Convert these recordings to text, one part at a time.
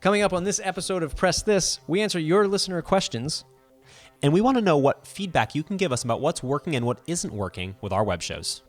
Coming up on this episode of Press This, we answer your listener questions. And we want to know what feedback you can give us about what's working and what isn't working with our web shows.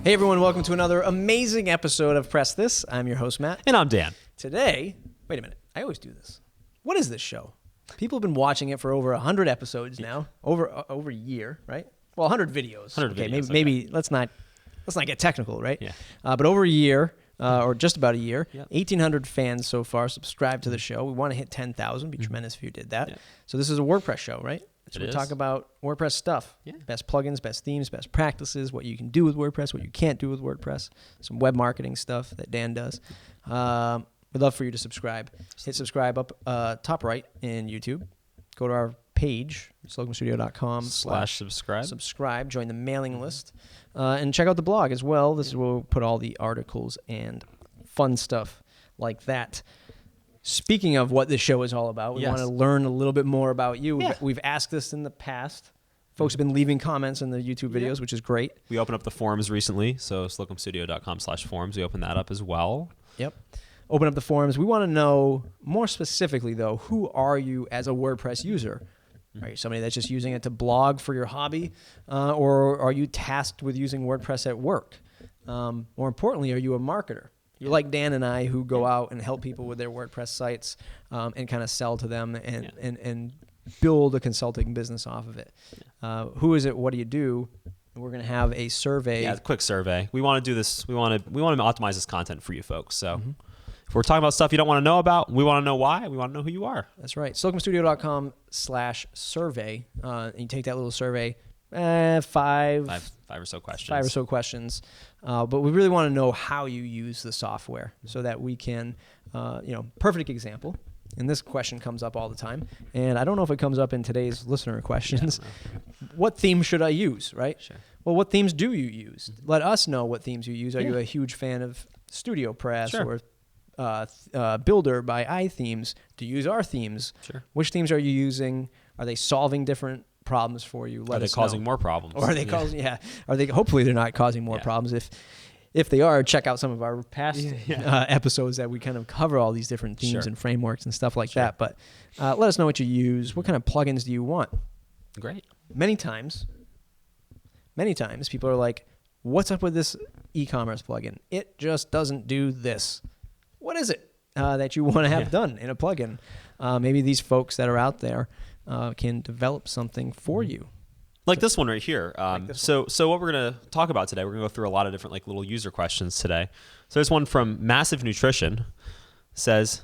Hey everyone, welcome to another amazing episode of Press This. I'm your host, Matt. And I'm Dan. Today, wait a minute, I always do this. What is this show? People have been watching it for over 100 episodes now, over a year, right? Well, 100 videos. 100 okay, videos, maybe let's not get technical, right? Yeah. But over a year, or just about a year, Yep. 1,800 fans so far subscribed to the show. We want to hit 10,000. Be tremendous if you did that. Yep. So this is a WordPress show, right? So It we is. talk about WordPress stuff. Yeah. Best plugins, best themes, best practices, what you can do with WordPress, what you can't do with WordPress, some web marketing stuff that Dan does. We'd love for you to subscribe. Hit subscribe up top right in YouTube. Go to our page, slocumstudio.com/subscribe. /subscribe. Join the mailing list. And check out the blog as well. This is where we'll put all the articles and fun stuff like that. Speaking of what this show is all about, we want to learn a little bit more about you. Yeah. We've asked this in the past. Folks have been leaving comments in the YouTube videos, which is great. We opened up the forums recently, so slocumstudio.com/forums. We opened that up as well. Yep. Open up the forums. We want to know more specifically, though, who are you as a WordPress user? Are you somebody that's just using it to blog for your hobby? Or are you tasked with using WordPress at work? More importantly, are you a marketer? You're like Dan and I who go out and help people with their WordPress sites and kind of sell to them and build a consulting business off of it. Who is it? What do you do? And we're going to have a survey. Yeah, a quick survey. We want to do this. We want to optimize this content for you folks. So if we're talking about stuff you don't want to know about, we want to know why. We want to know who you are. That's right. slocumstudio.com/survey. And you take that little survey. Five or so questions. 5 or so questions. But we really want to know how you use the software so that we can, perfect example. And this question comes up all the time. And I don't know if it comes up in today's listener questions. Yeah, What theme should I use, right? Sure. Well, what themes do you use? Let us know what themes you use. Are you a huge fan of StudioPress or Builder by iThemes? Do you use our themes? Sure. Which themes are you using? Are they solving different problems for you? Are they causing more problems? Or are they causing? Yeah. Are they? Hopefully, they're not causing more problems. If they are, check out some of our past episodes that we kind of cover all these different themes and frameworks and stuff like that. But let us know what you use. What kind of plugins do you want? Great. Many times, people are like, "What's up with this e-commerce plugin? It just doesn't do this. What is it that you want to have done in a plugin?" Maybe these folks that are out there can develop something for you. Like this one right here. So what we're going to talk about today, we're going to go through a lot of different little user questions today. So there's one from Massive Nutrition. Says,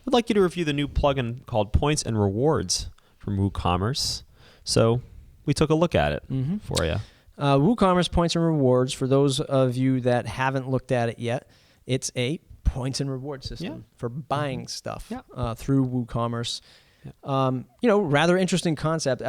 "I'd like you to review the new plugin called Points and Rewards from WooCommerce." So we took a look at it for you. WooCommerce Points and Rewards, for those of you that haven't looked at it yet, it's a points and reward system for buying stuff through WooCommerce. Rather interesting concept.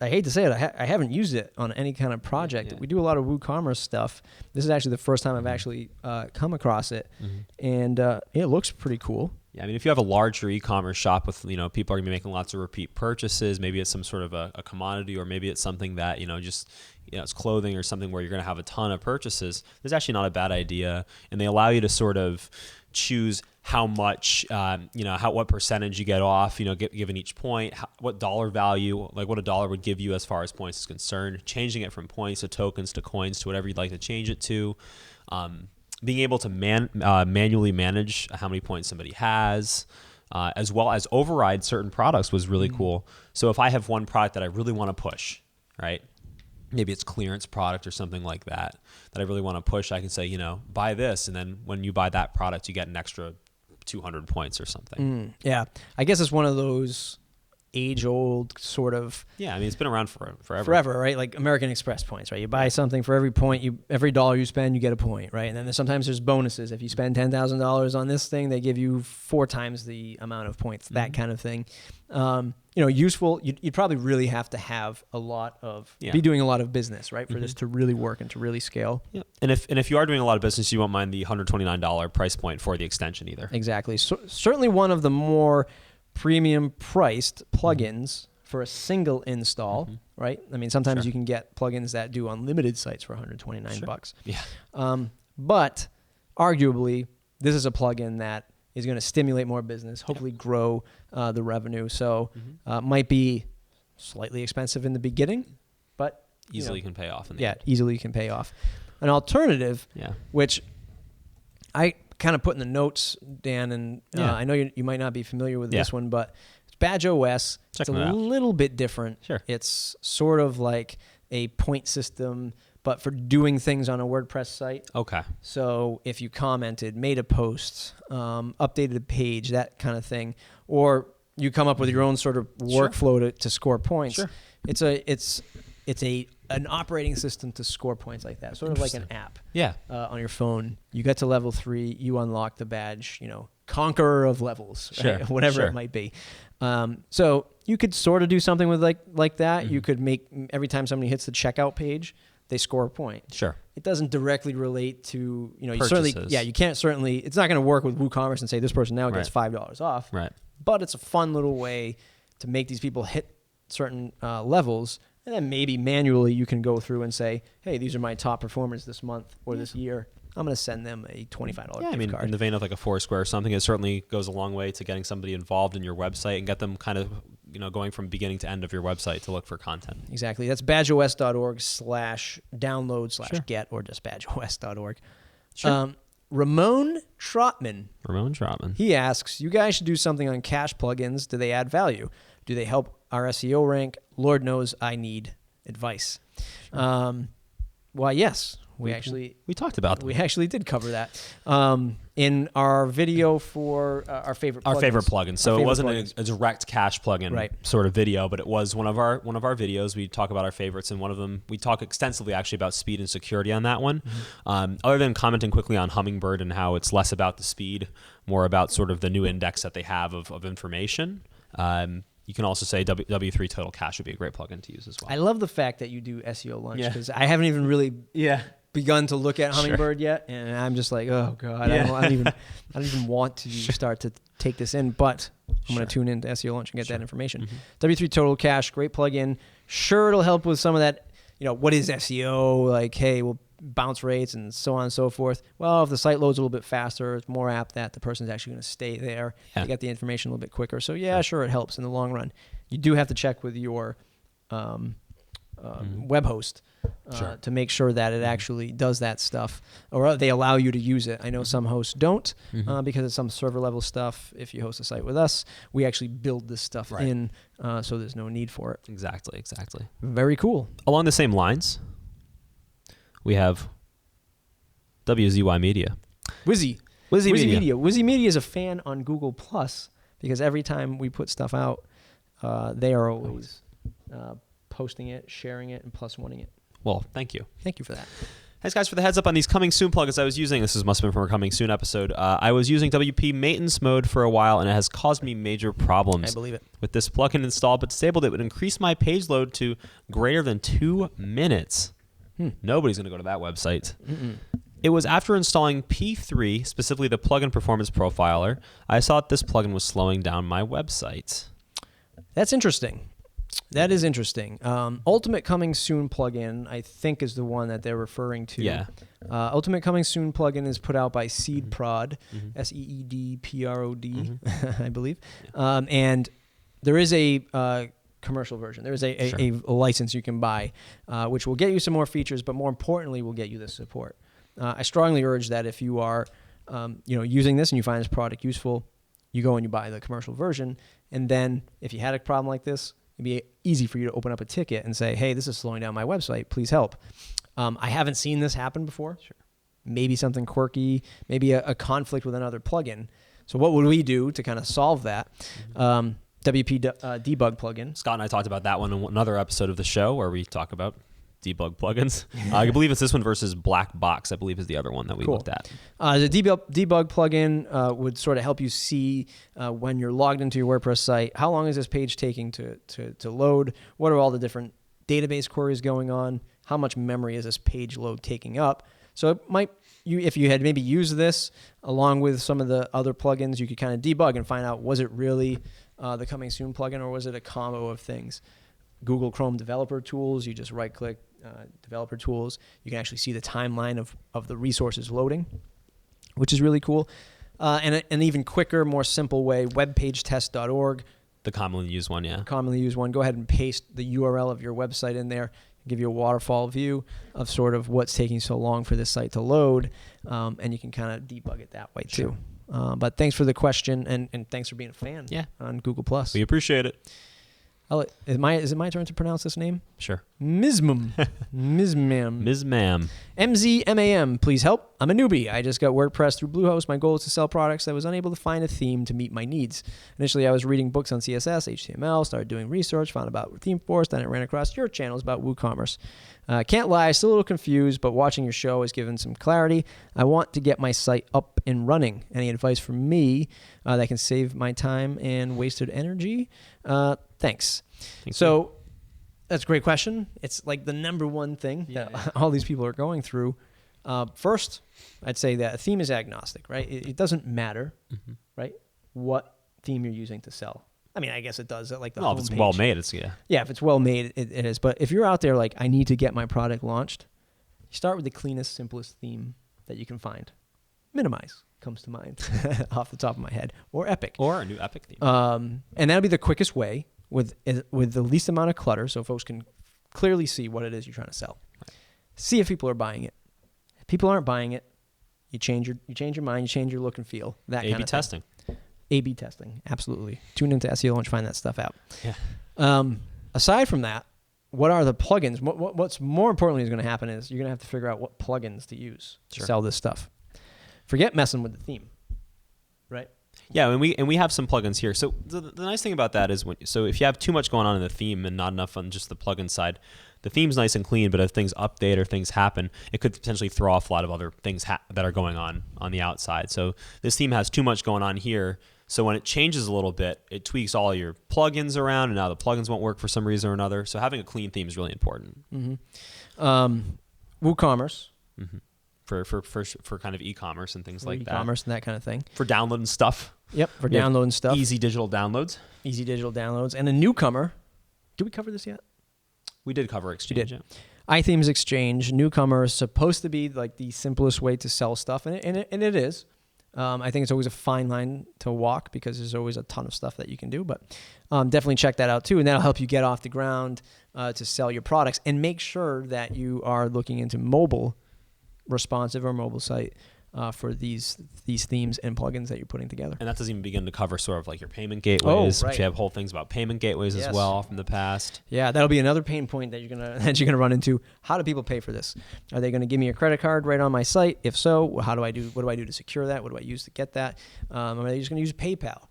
I hate to say it, I haven't used it on any kind of project. We do a lot of WooCommerce stuff. This is actually the first time I've actually come across it, and it looks pretty cool. Yeah, I mean, if you have a larger e-commerce shop with, people are going to be making lots of repeat purchases, maybe it's some sort of a commodity, or maybe it's something that, it's clothing or something where you're going to have a ton of purchases, this is actually not a bad idea. And they allow you to sort of choose how much, what percentage you get off, given each point, what dollar value, like what a dollar would give you as far as points is concerned, changing it from points to tokens to coins to whatever you'd like to change it to. Being able to manually manage how many points somebody has, as well as override certain products was really cool. So if I have one product that I really want to push, right? Maybe it's clearance product or something like that I really want to push, I can say, buy this. And then when you buy that product, you get an extra 200 points or something. Yeah. I guess it's one of those age-old sort of Yeah, I mean, it's been around forever. forever, right? Like American Express points, right? You buy something for every $1 you spend, you get a point, right? And then sometimes there's bonuses. If you spend $10,000 on this thing, they give you 4 times the amount of points. That kind of thing. Useful. You'd probably really have to have be doing a lot of business, right, for this to really work and to really scale. Yeah, and if you are doing a lot of business, you won't mind the $129 price point for the extension either. Exactly. So certainly one of the more premium priced plugins for a single install, right? I mean, sometimes you can get plugins that do unlimited sites for $129. Yeah. But arguably, this is a plugin that is going to stimulate more business, hopefully grow the revenue. So might be slightly expensive in the beginning, but easily can pay off in the end. Easily can pay off. An alternative, which I kind of put in the notes, Dan, and I know you might not be familiar with this one, but it's Badge OS. It's a little bit different. Sure. It's sort of like a point system, but for doing things on a WordPress site. Okay. So if you commented, made a post, updated a page, that kind of thing, or you come up with your own sort of workflow to score points. Sure. It's an operating system to score points like that, sort of like an app. Yeah. On your phone, you get to level 3, you unlock the badge, conqueror of levels, right? Whatever it might be. So you could sort of do something with like that. You could make every time somebody hits the checkout page, they score a point. Sure. It doesn't directly relate to, Purchases. you can't certainly, it's not going to work with WooCommerce and say this person now gets $5 off. Right. But it's a fun little way to make these people hit certain levels. And then maybe manually you can go through and say, hey, these are my top performers this month or this year. I'm going to send them a $25 gift card. In the vein of like a Foursquare or something, it certainly goes a long way to getting somebody involved in your website and get them kind of, going from beginning to end of your website to look for content. Exactly. That's badgeos.org/download/get or just badgeos.org. Sure. Ramon Trotman. He asks, you guys should do something on cache plugins. Do they add value? Do they help our SEO rank? Lord knows I need advice. Sure. Why, yes. We talked about them. We actually did cover that in our video for our favorite plugins. So it wasn't a direct cache plugin sort of video, but it was one of our videos. We talk about our favorites, and one of them we talk extensively actually about speed and security on that one. Other than commenting quickly on Hummingbird and how it's less about the speed, more about sort of the new index that they have of information. You can also say W3 Total Cache would be a great plugin to use as well. I love the fact that you do SEO lunch because I haven't even really begun to look at Hummingbird yet, and I'm just like, oh god, I don't even want to start to take this in, but I'm going to tune into SEO Lunch and get that information. W3 Total Cache, great plugin. Sure, it'll help with some of that. What is SEO? Like, hey, well, bounce rates and so on and so forth. Well, if the site loads a little bit faster, it's more apt that the person's actually going to stay there. They get the information a little bit quicker. So sure, it helps in the long run. You do have to check with your web host. To make sure that it actually does that stuff, or they allow you to use it. I know some hosts don't because it's some server level stuff. If you host a site with us, we actually build this stuff in, so there's no need for it. Exactly. Very cool. Along the same lines, we have WZY Media. Wizzy Media. Wizzy Media is a fan on Google Plus because every time we put stuff out, they are always posting it, sharing it, and plus wanting it. Well, thank you. Thank you for that. Thanks, guys, for the heads up on these coming soon plugins I was using. Must have been from our coming soon episode. I was using WP maintenance mode for a while, and it has caused me major problems. I believe it. With this plugin installed but disabled, it would increase my page load to greater than 2 minutes. Nobody's going to go to that website. It was after installing P3, specifically the plugin performance profiler, I saw that this plugin was slowing down my website. That's interesting. That is interesting. Ultimate Coming Soon plugin, I think, is the one that they're referring to. Yeah. Ultimate Coming Soon plugin is put out by SeedProd, SeedProd, I believe. Yeah. And there is a commercial version. There is a license you can buy, which will get you some more features, but more importantly, will get you the support. I strongly urge that if you are, using this and you find this product useful, you go and you buy the commercial version, and then if you had a problem like this, it'd be easy for you to open up a ticket and say, hey, this is slowing down my website. Please help. I haven't seen this happen before. Sure. Maybe something quirky, maybe a conflict with another plugin. So what would we do to kind of solve that? WP debug plugin. Scott and I talked about that one in another episode of the show where we talk about debug plugins. I believe it's this one versus Black Box, I believe is the other one that we looked at. The debug plugin would sort of help you see when you're logged into your WordPress site, how long is this page taking to load? What are all the different database queries going on? How much memory is this page load taking up? So it might, if you had maybe used this along with some of the other plugins, you could kind of debug and find out, was it really the Coming Soon plugin or was it a combo of things? Google Chrome developer tools, you just right click developer tools. You can actually see the timeline of the resources loading, which is really cool. And an even quicker, more simple way, webpagetest.org. The commonly used one, yeah. Commonly used one. Go ahead and paste the URL of your website in there. Give you a waterfall view of sort of what's taking so long for this site to load. And you can kind of debug it that way too. But thanks for the question and thanks for being a fan on Google+. We appreciate it. Is it my turn to pronounce this name? Sure. Mizmam. Mizmam. Ms. Ma'am. MZMAM. Please help. I'm a newbie. I just got WordPress through Bluehost. My goal is to sell products. I was unable to find a theme to meet my needs. Initially, I was reading books on CSS, HTML, started doing research, found about ThemeForce, then I ran across your channels about WooCommerce. Can't lie, still a little confused, but watching your show has given some clarity. I want to get my site up and running. Any advice from me that can save my time and wasted energy? Thanks. So that's a great question. It's like the number one thing that all these people are going through. First, I'd say that a theme is agnostic, right? It doesn't matter, right, what theme you're using to sell. I mean, I guess it does. Like the if it's well made, it's yeah. If it's well made, it is. But if you're out there like, I need to get my product launched, you start with the cleanest, simplest theme that you can find. Minimize comes to mind off the top of my head, or Epic, or a new Epic theme. And that'll be the quickest way with the least amount of clutter, so folks can clearly see what it is you're trying to sell. Right. See if people are buying it. If people aren't buying it, you change your mind, you change your look and feel. That kind of testing. A/B testing, absolutely. Tune into SEO Launch, find that stuff out. Yeah. Aside from that, what are the plugins? What's more importantly is going to happen is you're going to have to figure out what plugins to use to sell this stuff. Forget messing with the theme, right? Yeah, and we have some plugins here. So the nice thing about that is if you have too much going on in the theme and not enough on just the plugin side, the theme's nice and clean, but if things update or things happen, it could potentially throw off a lot of other things that are going on the outside. So this theme has too much going on here. So when it changes a little bit, it tweaks all your plugins around, and now the plugins won't work for some reason or another. So having a clean theme is really important. WooCommerce. For kind of e-commerce and things like that. E-commerce and that kind of thing. For downloading stuff. Yep, for downloading stuff. Easy digital downloads. Easy digital downloads. And a newcomer. Did we cover this yet? We did cover Exchange. We did. iThemes Exchange. Newcomer is supposed to be like the simplest way to sell stuff, and it is. I think it's always a fine line to walk because there's always a ton of stuff that you can do, but definitely check that out too, and that'll help you get off the ground to sell your products, and make sure that you are looking into mobile responsive or mobile site for these themes and plugins that you're putting together. And that doesn't even begin to cover sort of like your payment gateways, which you have whole things about payment gateways as well from the past. Yeah, that'll be another pain point that you're gonna run into. How do people pay for this? Are they gonna give me a credit card right on my site? If so, what do I do to secure that? What do I use to get that? Are they just gonna use PayPal?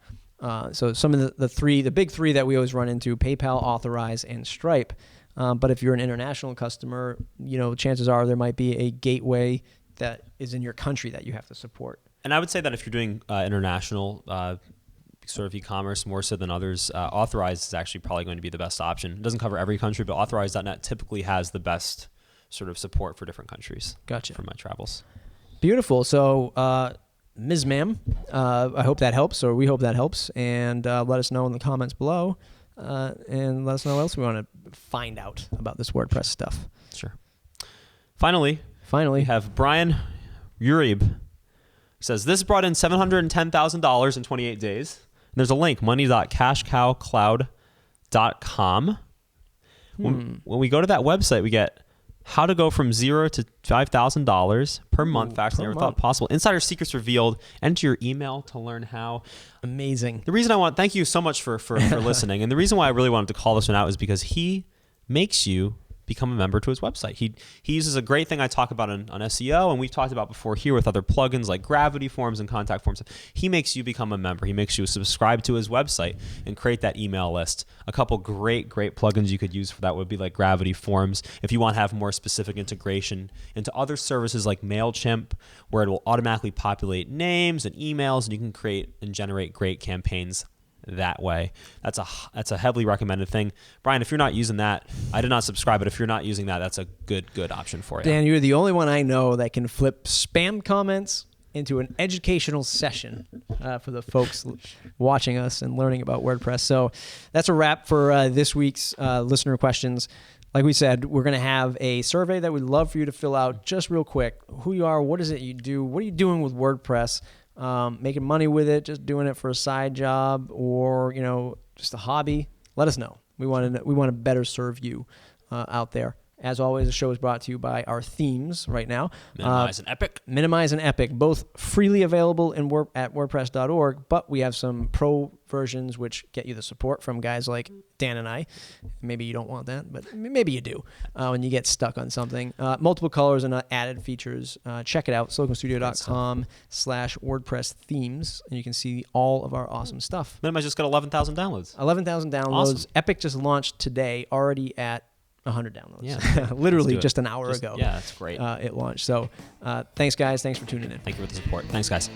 So some of the big three that we always run into: PayPal, Authorize, and Stripe. But if you're an international customer, chances are there might be a gateway that is in your country that you have to support. And I would say that if you're doing international sort of e-commerce more so than others, Authorize is actually probably going to be the best option. It doesn't cover every country, but Authorize.net typically has the best sort of support for different countries. Gotcha. For my travels. Beautiful. So, Ms. Ma'am, I hope that helps, or we hope that helps, and let us know in the comments below, and let us know what else we want to find out about this WordPress stuff. Sure. Finally, we have Brian Urib. Says, this brought in $710,000 in 28 days. And there's a link, money.cashcowcloud.com. When we go to that website, we get how to go from $0 to $5,000 per month. Faster than I ever thought possible. Insider secrets revealed. Enter your email to learn how. Amazing. The reason thank you so much for listening. And the reason why I really wanted to call this one out is because he makes you become a member to his website. He uses a great thing I talk about on SEO, and we've talked about before here with other plugins like Gravity Forms and Contact Forms. He makes you become a member. He makes you subscribe to his website and create that email list. A couple great plugins you could use for that would be like Gravity Forms. If you want to have more specific integration into other services like MailChimp, where it will automatically populate names and emails, and you can create and generate great campaigns that way. That's a heavily recommended thing. Brian, if you're not using that, I did not subscribe, but if you're not using that, that's a good option for you. Dan, you're the only one I know that can flip spam comments into an educational session for the folks watching us and learning about WordPress. So that's a wrap for this week's listener questions. Like we said, we're going to have a survey that we'd love for you to fill out just real quick. Who you are, what is it you do, what are you doing with WordPress? Making money with it, just doing it for a side job, or just a hobby. Let us know. We want to better serve you out there. As always, the show is brought to you by our themes right now. Minimize and Epic. Minimize and Epic, both freely available at WordPress.org, but we have some pro versions which get you the support from guys like Dan and I. Maybe you don't want that, but maybe you do when you get stuck on something. Multiple colors and added features. Check it out, siliconstudio.com/WordPress themes, and you can see all of our awesome stuff. Minimize just got 11,000 downloads. 11,000 downloads. Awesome. Epic just launched today, already at 100 downloads. Yeah. Literally just an hour ago. Yeah, that's great. It launched. So thanks, guys. Thanks for tuning in. Thank you for the support. Thanks, guys.